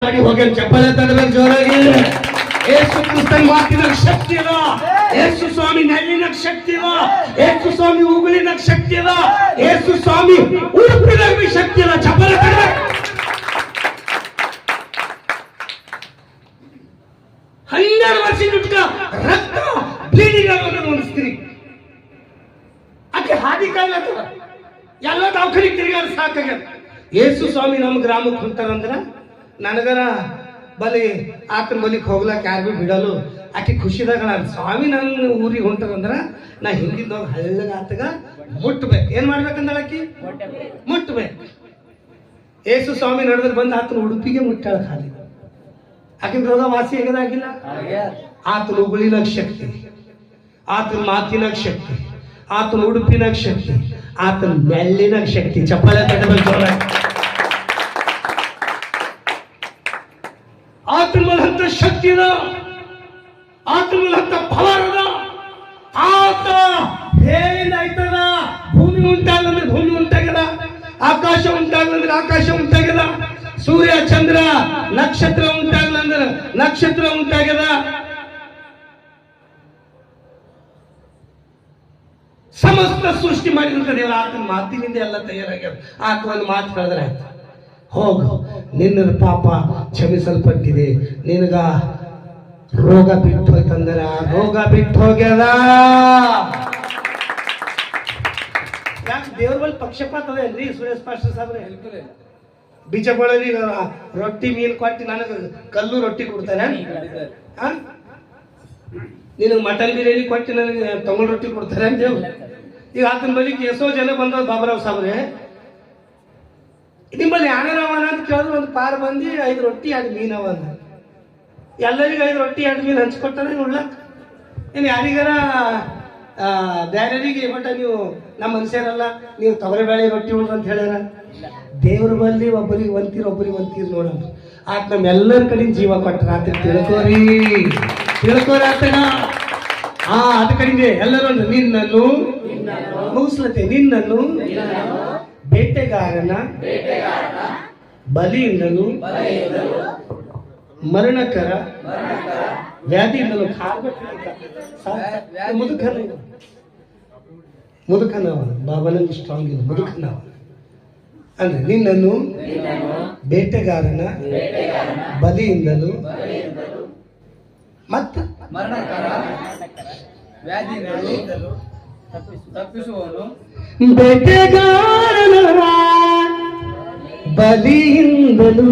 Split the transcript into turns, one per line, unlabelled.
ಹೋಗಿ ಚಪ್ಪಲೆ ತಡಬೇಕು ಜೋರಾಗಿ. ಯೇಸು ಕ್ರಿಸ್ತನ ಮಾತಿನ ಶಕ್ತಿ ಇದ, ಯೇಸು ಸ್ವಾಮಿ ನೆಲ್ಲಿನ ಶಕ್ತಿ ಇದ, ಯೇಸು ಸ್ವಾಮಿ ಉಗುಳಿನ ಶಕ್ತಿ ಇದ, ಯೇಸು ಸ್ವಾಮಿ ಉಡುಪಿನ ಶಕ್ತಿ ಇದ. ಚಪ್ಪಲೆ ತಡಬೇಕು. 12 ವರ್ಷ ಇಟ್ಟ ರಕ್ತ ಬ್ಲೀಡಿಂಗ್ ಆಗೋದು ಒಂದು ಸ್ತ್ರೀ, ಆಕೆ ಹಾದಿ ಕಾಯ್ಲತ್ತದ, ಎಲ್ಲ ದವಾಖಾನಿಗೆ ತಿರುಗಾಡ ಸಾಕಾಗ್ಯದ. ಯೇಸು ಸ್ವಾಮಿ ನಮ್ಮ ಗ್ರಾಮಕ್ಕೆ ಹೊಂಟಾರಂದ್ರ ನನಗರ ಬಲಿ ಆತನ ಬಲಿಗೆ ಹೋಗ್ಲಾಕ ಯಾರಿಗೂ ಬಿಡಲು. ಆಕೆ ಖುಷಿದಾಗ ಸ್ವಾಮಿ ನನ್ನ ಊರಿಗೆ ಹೊಂಟಾರಂದ್ರ ನಾ ಹಿಂದಿನ ಹಳ್ಳಗ ಆತಗ ಮುಟ್ಬೇಕು. ಏನ್ ಮಾಡ್ಬೇಕಂದ ಆಕಿ ಮುಟ್ಬೇಕು. ಯೇಸು ಸ್ವಾಮಿ ನಡೆದ್ರೆ ಬಂದು ಆತನ ಉಡುಪಿಗೆ ಮುಟ್ಟಾಳ ಖಾಲಿ. ಆಕಿನ ರೋಗ ವಾಸಿ ಆಗದಾಗಿಲ್ಲ. ಆತನ ಉಗುಳಿನ ಶಕ್ತಿ, ಆತನ ಮಾತಿನ ಶಕ್ತಿ, ಆತನ ಉಡುಪಿನ ಶಕ್ತಿ, ಆತನ ಮೆಲ್ಲಿನ ಶಕ್ತಿ. ಚಪ್ಪಾಳೆ ತಟ್ಟಬೇಕು. ಆತನ ಮೇಲೆ ಅಂತ ಶಕ್ತಿ ಅದ, ಆತನ ಮೇಲೆ ಅಂತ ಪವರ್ ಅದ. ಆತ ಹೇಳಿದ ಆಯ್ತದ. ಭೂಮಿ ಉಂಟಾಗಂದ್ರೆ ಭೂಮಿ ಉಂಟಾಗದ, ಆಕಾಶ ಉಂಟಾಗಂದ್ರೆ ಆಕಾಶ ಉಂಟಾಗದ, ಸೂರ್ಯ ಚಂದ್ರ ನಕ್ಷತ್ರ ಉಂಟಾಗಲಂದ್ರೆ ನಕ್ಷತ್ರ ಉಂಟಾಗದ. ಸಮಸ್ತ ಸೃಷ್ಟಿ ಮಾಡಿದಂತ ದೇವರ ಆತನ ಮಾತಿನಿಂದ ಎಲ್ಲ ತಯಾರಾಗ್ಯದ. ಆತ ಒಂದು ಮಾತು ಹೇಳಿದ್ರೆ ಆಯ್ತು, ಹೋಗು, ನಿನ್ನ ಪಾಪ ಕ್ಷಮಿಸಲ್ಪಟ್ಟಿದೆ, ನಿನಗ ರೋಗ ಬಿಟ್ಟು ಹೋಯ್ತಂದ್ರ ರೋಗ ಬಿಟ್ಟು ಹೋಗ್ಯದ. ಯಾಕೆ ದೇವ್ರ ಬಳಿ ಪಕ್ಷಪಾತ ಅದೇನ್ರಿ ಸುರೇಶ್ ಪಾಸ್ಟರ್ ಸಾಬ್ರೆ? ಬೀಜಗಳಲ್ಲಿ ರೊಟ್ಟಿ ಮೀನು ಕೊಟ್ಟು ನನಗೆ ಕಲ್ಲು ರೊಟ್ಟಿ ಕೊಡ್ತಾರೆ, ನಿನಗೆ ಮಟನ್ ಬಿರಿಯಾನಿ ಕೊಟ್ಟು ನನಗೆ ತೊಗೊಂಡು ರೊಟ್ಟಿ ಕೊಡ್ತಾರೆ ಅಂತೇವ್. ಈಗ ಆತನ ಬಳಿಗೆ ಎಷ್ಟೋ ಜನ ಬಂದವ್ ಬಾಬರಾವ್ ಸಾಬ್ರೆ, ನಿಮ್ಮಲ್ಲಿ ಯಾರ್ಯಾರವನ ಅಂತ ಕೇಳಿದ್ರು ಒಂದು ಪಾರ್ ಬಂದು 5 ರೊಟ್ಟಿ 2 ಮೀನು ಅವ ಅಂದ. ಎಲ್ಲರಿಗೂ 5 ರೊಟ್ಟಿ 2 ಮೀನು ಹಂಚ್ಕೊಟ್ಟಾನೆ ನೋಡ್ಲಕ್. ಏನು ಯಾರಿಗಾರ ಬೇರೆಯವರಿಗೆ ಬಟ್ ನೀವು ನಮ್ಮ ಮನುಷ್ಯರಲ್ಲ, ನೀವು ತೊಗರಿಬೇಳೆ ರೊಟ್ಟಿ ಉಂಡ್ರು ಅಂತ ಹೇಳ್ಯಾರ. ದೇವ್ರ ಬಲ್ಲಿ ಒಬ್ಬರಿಗೆ ಒಂತೀರ್ ನೋಡೋಣ. ಆತ ನಮ್ಮೆಲ್ಲರ ಕಡೆ ಜೀವ ಕೊಟ್ಟರ ಆತ ತಿಳ್ಕೋರಿ ಆತನ. ಅದ ಕಡೆಗೆ ಎಲ್ಲರೂ ನಿನ್ನನ್ನು ಮುಗಿಸ್ಲತ್ತೆ, ನಿನ್ನನ್ನು ಬೇಟೆಗಾರನ ಬಲಿಯಿಂದಲೂ ಮರಣಕರ ವ್ಯಾಧಿಯಿಂದಲೂ ಮುದುಕನವ ಬಾಬನಲ್ಲಿ ಸ್ಟ್ರಾಂಗ್ ಇಲ್ಲ, ಮುದುಕನವ ಅಂದ್ರೆ ನಿನ್ನನ್ನು ಬೇಟೆಗಾರನ ಬಲಿಯಿಂದಲೂ ಮತ್ತು ಬೇಟೆಗಾರನ ಬಲಿಯಿಂದಲೂ